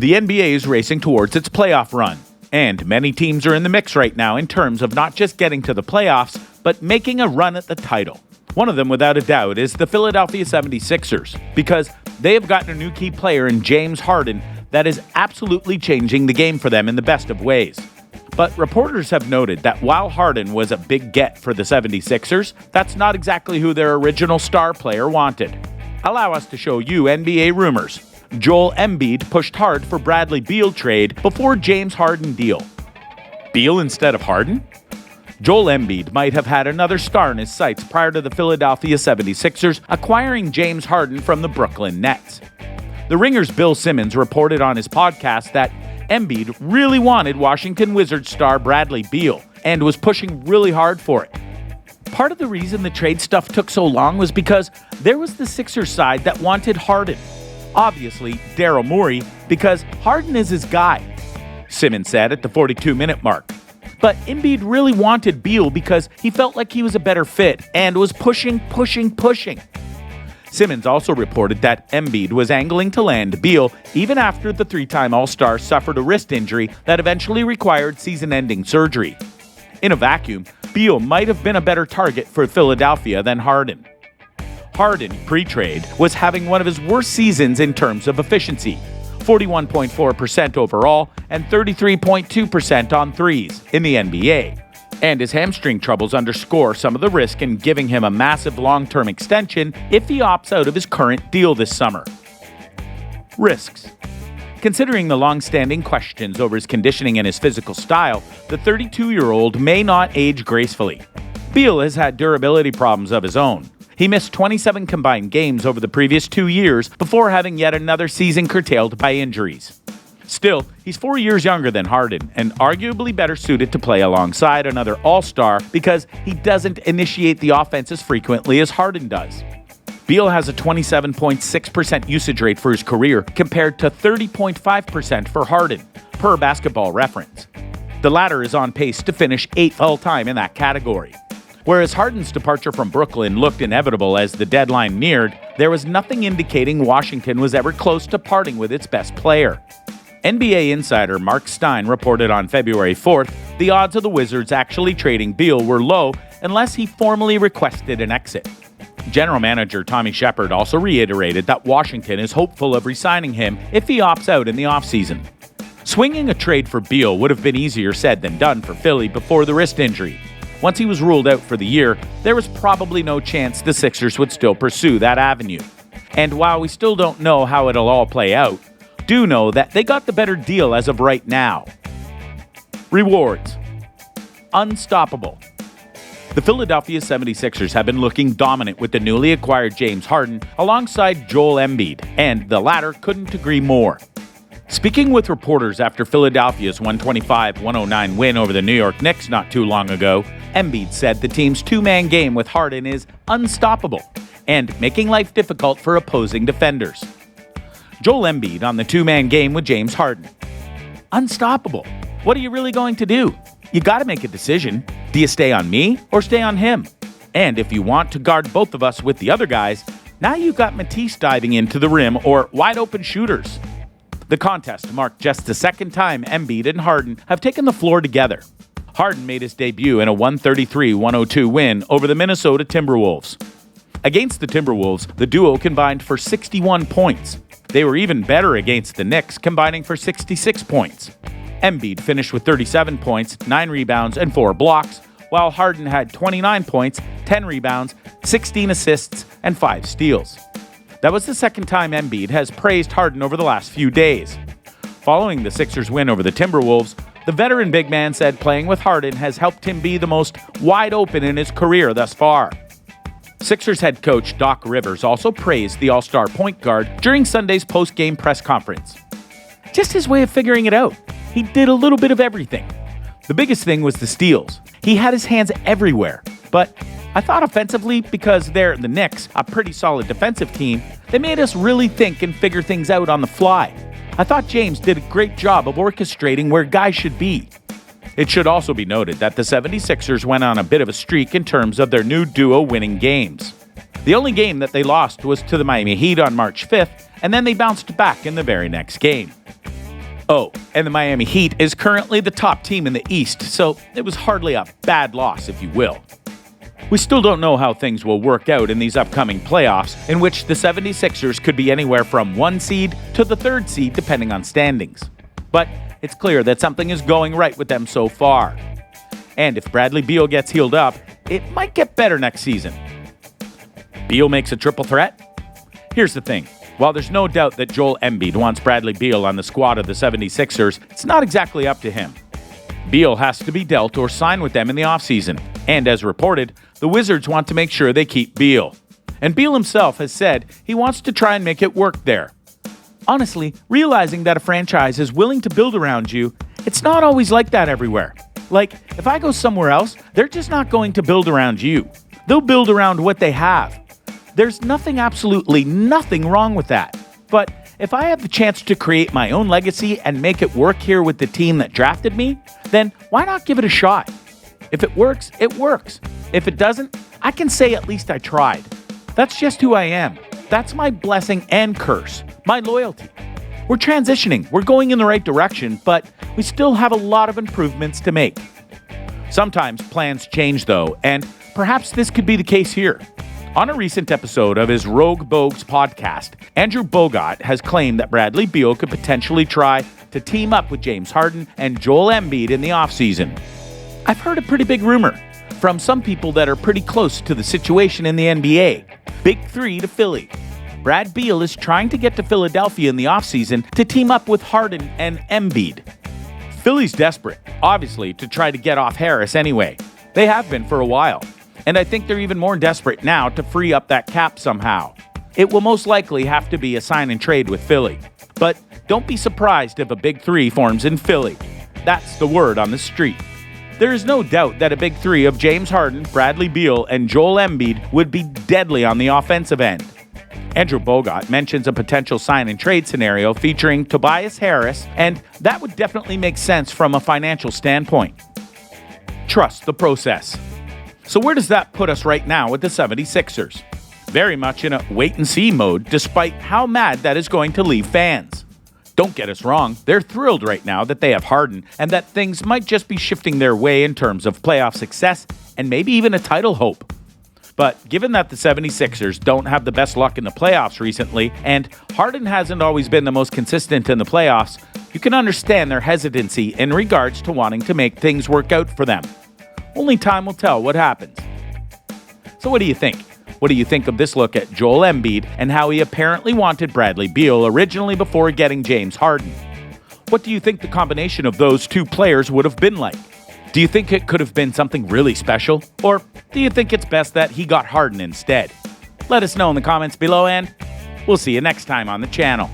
The NBA is racing towards its playoff run, and many teams are in the mix right now in terms of not just getting to the playoffs, but making a run at the title. One of them, without a doubt, is the Philadelphia 76ers, because they have gotten a new key player in James Harden that is absolutely changing the game for them in the best of ways. But reporters have noted that while Harden was a big get for the 76ers, that's not exactly who their original star player wanted. Allow us to show you NBA rumors. Joel Embiid pushed hard for Bradley Beal trade before James Harden deal. Beal instead of Harden? Joel Embiid might have had another star in his sights prior to the Philadelphia 76ers acquiring James Harden from the Brooklyn Nets. The Ringer's Bill Simmons reported on his podcast that Embiid really wanted Washington Wizards star Bradley Beal and was pushing really hard for it. Part of the reason the trade stuff took so long was because there was the Sixers side that wanted Harden. Obviously, Daryl Morey, because Harden is his guy, Simmons said at the 42-minute mark. But Embiid really wanted Beal because he felt like he was a better fit and was pushing. Simmons also reported that Embiid was angling to land Beal even after the three-time All-Star suffered a wrist injury that eventually required season-ending surgery. In a vacuum, Beal might have been a better target for Philadelphia than Harden. Harden, pre-trade, was having one of his worst seasons in terms of efficiency, 41.4% overall and 33.2% on threes in the NBA. And his hamstring troubles underscore some of the risk in giving him a massive long-term extension if he opts out of his current deal this summer. Risks. Considering the long-standing questions over his conditioning and his physical style, the 32-year-old may not age gracefully. Beal has had durability problems of his own. He missed 27 combined games over the previous 2 years before having yet another season curtailed by injuries. Still, he's 4 years younger than Harden and arguably better suited to play alongside another all-star because he doesn't initiate the offense as frequently as Harden does. Beal has a 27.6% usage rate for his career compared to 30.5% for Harden, per Basketball Reference. The latter is on pace to finish 8th all-time in that category. Whereas Harden's departure from Brooklyn looked inevitable as the deadline neared, there was nothing indicating Washington was ever close to parting with its best player. NBA insider Mark Stein reported on February 4th the odds of the Wizards actually trading Beal were low unless he formally requested an exit. General Manager Tommy Shepard also reiterated that Washington is hopeful of re-signing him if he opts out in the offseason. Swinging a trade for Beal would have been easier said than done for Philly before the wrist injury. Once he was ruled out for the year, there was probably no chance the Sixers would still pursue that avenue. And while we still don't know how it'll all play out, do know that they got the better deal as of right now. Rewards. Unstoppable. The Philadelphia 76ers have been looking dominant with the newly acquired James Harden alongside Joel Embiid, and the latter couldn't agree more. Speaking with reporters after Philadelphia's 125-109 win over the New York Knicks not too long ago, Embiid said the team's two-man game with Harden is unstoppable and making life difficult for opposing defenders. Joel Embiid on the two-man game with James Harden. Unstoppable. What are you really going to do? You got to make a decision. Do you stay on me or stay on him? And if you want to guard both of us with the other guys, now you've got Matisse diving into the rim or wide-open shooters. The contest marked just the second time Embiid and Harden have taken the floor together. Harden made his debut in a 133-102 win over the Minnesota Timberwolves. Against the Timberwolves, the duo combined for 61 points. They were even better against the Knicks, combining for 66 points. Embiid finished with 37 points, 9 rebounds, and 4 blocks, while Harden had 29 points, 10 rebounds, 16 assists, and 5 steals. That was the second time Embiid has praised Harden over the last few days. Following the Sixers' win over the Timberwolves, the veteran big man said playing with Harden has helped him be the most wide open in his career thus far. Sixers head coach Doc Rivers also praised the All-Star point guard during Sunday's post-game press conference. Just his way of figuring it out. He did a little bit of everything. The biggest thing was the steals. He had his hands everywhere, but I thought offensively, because they're the Knicks, a pretty solid defensive team, they made us really think and figure things out on the fly. I thought James did a great job of orchestrating where guys should be. It should also be noted that the 76ers went on a bit of a streak in terms of their new duo winning games. The only game that they lost was to the Miami Heat on March 5th, and then they bounced back in the very next game. Oh, and the Miami Heat is currently the top team in the East, so it was hardly a bad loss, if you will. We still don't know how things will work out in these upcoming playoffs, in which the 76ers could be anywhere from 1 seed to the 3rd seed depending on standings. But it's clear that something is going right with them so far. And if Bradley Beal gets healed up, it might get better next season. Beal makes a triple threat? Here's the thing. While there's no doubt that Joel Embiid wants Bradley Beal on the squad of the 76ers, it's not exactly up to him. Beal has to be dealt or sign with them in the offseason. And as reported, the Wizards want to make sure they keep Beal. And Beal himself has said he wants to try and make it work there. Honestly, realizing that a franchise is willing to build around you, it's not always like that everywhere. Like, if I go somewhere else, they're just not going to build around you. They'll build around what they have. There's absolutely nothing wrong with that. But if I have the chance to create my own legacy and make it work here with the team that drafted me, then why not give it a shot? If it works, it works. If it doesn't, I can say at least I tried. That's just who I am. That's my blessing and curse, my loyalty. We're transitioning, we're going in the right direction, but we still have a lot of improvements to make. Sometimes plans change though, and perhaps this could be the case here. On a recent episode of his Rogue Bogues podcast, Andrew Bogut has claimed that Bradley Beal could potentially try to team up with James Harden and Joel Embiid in the offseason. I've heard a pretty big rumor from some people that are pretty close to the situation in the NBA. Big three to Philly. Brad Beal is trying to get to Philadelphia in the offseason to team up with Harden and Embiid. Philly's desperate, obviously, to try to get off Harris anyway. They have been for a while. And I think they're even more desperate now to free up that cap somehow. It will most likely have to be a sign and trade with Philly. But don't be surprised if a big three forms in Philly. That's the word on the street. There is no doubt that a big three of James Harden, Bradley Beal, and Joel Embiid would be deadly on the offensive end. Andrew Bogut mentions a potential sign and trade scenario featuring Tobias Harris, and that would definitely make sense from a financial standpoint. Trust the process. So where does that put us right now with the 76ers? Very much in a wait-and-see mode, despite how mad that is going to leave fans. Don't get us wrong, they're thrilled right now that they have Harden and that things might just be shifting their way in terms of playoff success and maybe even a title hope. But given that the 76ers don't have the best luck in the playoffs recently, and Harden hasn't always been the most consistent in the playoffs, you can understand their hesitancy in regards to wanting to make things work out for them. Only time will tell what happens. So what do you think? What do you think of this look at Joel Embiid and how he apparently wanted Bradley Beal originally before getting James Harden? What do you think the combination of those two players would have been like? Do you think it could have been something really special? Or do you think it's best that he got Harden instead? Let us know in the comments below, and we'll see you next time on the channel.